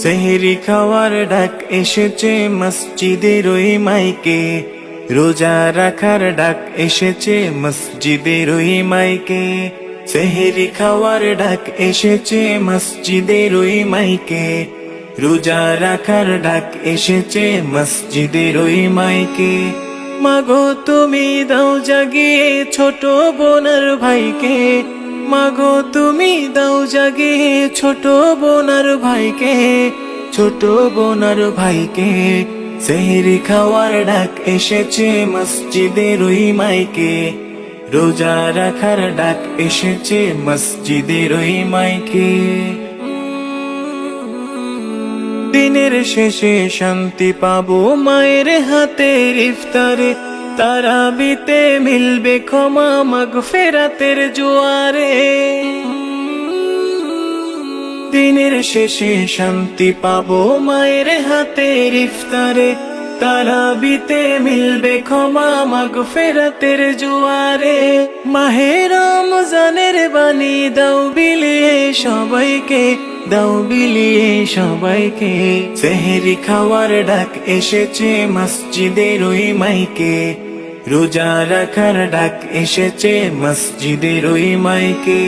সেহরি খাওয়ার ডাক এসেছে মসজিদের ওই মাইকে, রোজা রাখার ডাক এসেছে মসজিদের ওই মাইকে। সেহরি খাওয়ার ডাক এসেছে মসজিদের ওই মাইকে, রোজা রাখার ডাক এসেছে মসজিদের ওই মাইকে। মাগো তুমি দাও জাগিয়ে ছোট বোনার ভাইকে, মাগো তুমি দাও জাগিয়ে ছোট বোনার ভাইকে, ছোট বোনার ভাইকে। সেহরি খাওয়ার ডাক এসেছে মসজিদের ওই মাইকে, রোজা রাখার ডাক এসেছে মসজিদের ওই মাইকে। দিনের শেষে শান্তি পাবো মায়ের হাতের ইফতারে, তারাবিতে মিলবে ক্ষমা মাগফিরাতের জোয়ারে। দিনের শেষে শান্তি পাবো মায়ের হাতের ইফতারে, তারাবিতে মিলবে ক্ষমা মাগফিরাতের জোয়ারে। মাহে রমজানের বাণী দাও বিলিয়ে সবাইকে, দাও বিলিয়ে সবাইকে। সেহরি খাওয়ার ডাক এসেছে মসজিদের ওই মাইকে, রোজা রাখার ডাক এসেছে মসজিদের ওই মাইকে।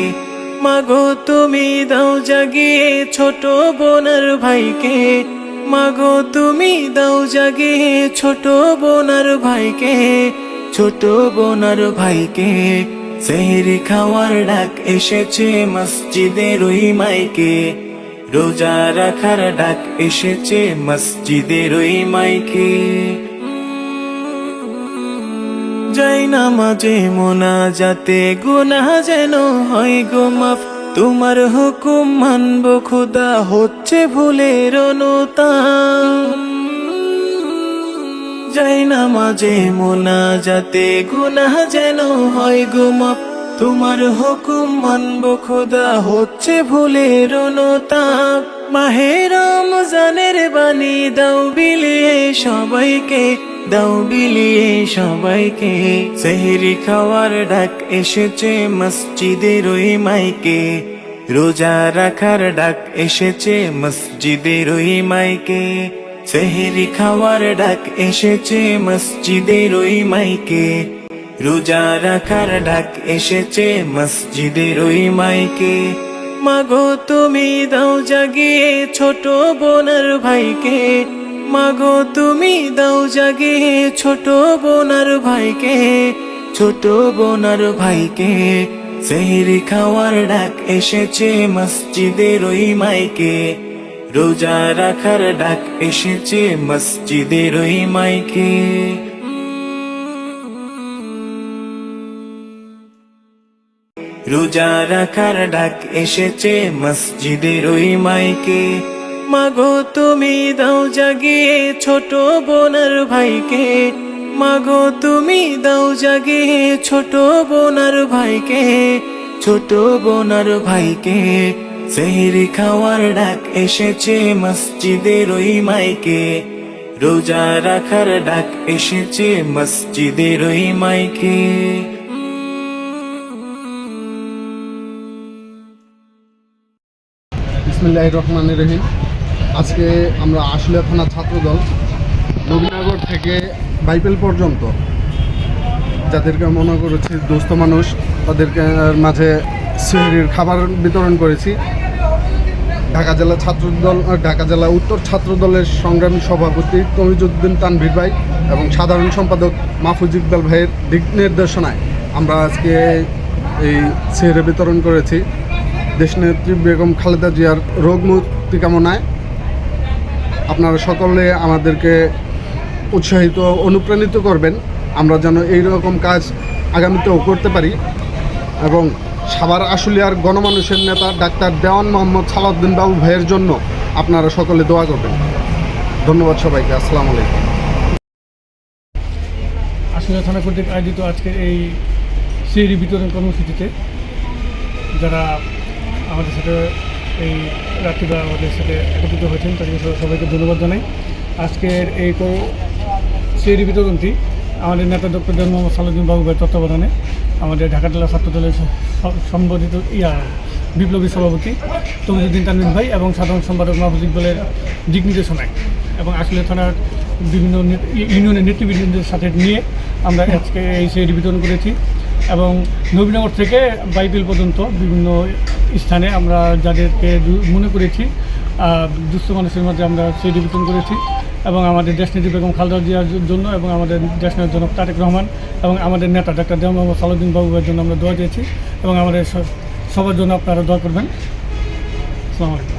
মাগো তুমি দাও জাগিয়ে ছোট বোনার ভাইকে, মাগো তুমি দাও জাগিয়ে ছোট বোনার ভাইকে, ছোট বোনার ভাইকে। সেহরি খাওয়ার ডাক এসেছে মসজিদের ওই মাইকে, রোজা রাখার ডাক এসেছে মসজিদের ওই মাইকে। যাই নামাজে মোনাজাতে গুনাহ যেন হয় গো মাফ, তোমার হুকুম মানব খোদা হচ্ছে ভুলের অনুতাপ। যাই নামাজে মোনাজাতে গুনাহ যেন হয় গো মাফ, তোমার হুকুম মানব খোদা হচ্ছে ভুলের অনুতাপ। মাহে রমজানের বাণী দাও বিলিয়ে সবাইকে, দাও বিলিয়ে সবাইকে। সেহরি খাওয়ার ডাক এসেছে মসজিদের ওই মাইকে, রোজা রাখার ডাক এসেছে মসজিদের ওই মাইকে। সেহরি খাওয়ার ডাক এসেছে মসজিদের ওই মাইকে, রোজা রাখার ডাক এসেছে মসজিদের ওই মাইকে। মাগো তুমি দাও জাগিয়ে ছোট বোনার ভাইকে, মাগো তুমি দাও জাগিয়ে ছোট বোনার ভাইকে, ছোট বোনার ভাইকে। সেহরি খাওয়ার ডাক এসেছে মসজিদের ওই মাইকে, রোজা রাখার ডাক এসেছে মসজিদের ওই মাইকে। রোজা রাখার ডাক এসেছে মসজিদের ওই মাইকে। মাগো তুমি দাও জাগিয়ে ছোট বোনার ভাইকে, মাগো তুমি দাও জাগিয়ে ছোট বোনার ভাইকে, ছোট বোনার ভাইকে। সেহরি খাওয়ার ডাক এসেছে মসজিদের ওই মাইকে, রোজা রাখার ডাক এসেছে মসজিদের ওই মাইকে। বিসমিল্লাহির রহমানির রহিম। আজকে আমরা আশুলিয়া থানা ছাত্রদল নবীনগর থেকে বাইপেল পর্যন্ত যাদেরকে মনে করেছি দুস্থ মানুষ, তাদেরকে মাঝে সেহরির খাবার বিতরণ করেছি। ঢাকা জেলা উত্তর ছাত্রদলের সংগ্রামী সভাপতি তমিজউদ্দিন তানভীর ভাই এবং সাধারণ সম্পাদক মাহফুজ ইকবাল ভাইয়ের দিক নির্দেশনায় আমরা আজকে এই সেহরি বিতরণ করেছি। দেশনেত্রী বেগম খালেদা জিয়ার রোগ মুক্তি কামনায় আপনারা সকলে আমাদেরকে উৎসাহিত অনুপ্রাণিত করবেন, আমরা যেন এই রকম কাজ আগামীতেও করতে পারি। এবং সাভার আশুলিয়ার গণমানুষের নেতা ডাক্তার দেওয়ান মোহাম্মদ সালাউদ্দিন বাবু ভাইয়ের জন্য আপনারা সকলে দোয়া করবেন। ধন্যবাদ সবাইকে। আসসালামু আলাইকুম। আশুলিয়া থানা কর্তৃক আয়োজিত আজকের এই সেহরি বিতরণ কর্মসূচিতে যারা আমাদের সাথে এই রাত্রিবা আমাদের সাথে একত্রিত হয়েছেন তাদেরকে সবাইকে ধন্যবাদ জানাই। আজকের এই সেহরি বিতরণটি আমাদের নেতা ডক্টর মোহাম্মদ সালাউদ্দিন বাবু ভাইয়ের তত্ত্বাবধানে আমাদের ঢাকা জেলা ছাত্রদলের সম্বোধিত বিপ্লবী সভাপতি তমিজুদ্দিন তানভীর ভাই এবং সাধারণ সম্পাদক মাহফুজ ইকবালের দিক নির্দেশনায় এবং আশুলিয়া থানার বিভিন্ন ইউনিয়নের নেতৃবৃন্দদের সাথে নিয়ে আমরা আজকে এই সিডি বিতরণ করেছি এবং নবীনগর থেকে বাইবেল পর্যন্ত বিভিন্ন স্থানে আমরা যাদেরকে মনে করেছি দুস্থ মানুষের মধ্যে আমরা সিডি বিতরণ করেছি এবং আমাদের দেশনেত্রী বেগম খালেদা জিয়ার জন্য এবং আমাদের দেশনায়ক জনাব তারেক রহমান এবং আমাদের নেতা ডাক্তার দেওয়ান মোহাম্মদ সালাউদ্দিন বাবুর জন্য আমরা দোয়া দিয়েছি এবং আমাদের সবার জন্য আপনারা দোয়া করবেন। আসসালামু আলাইকুম।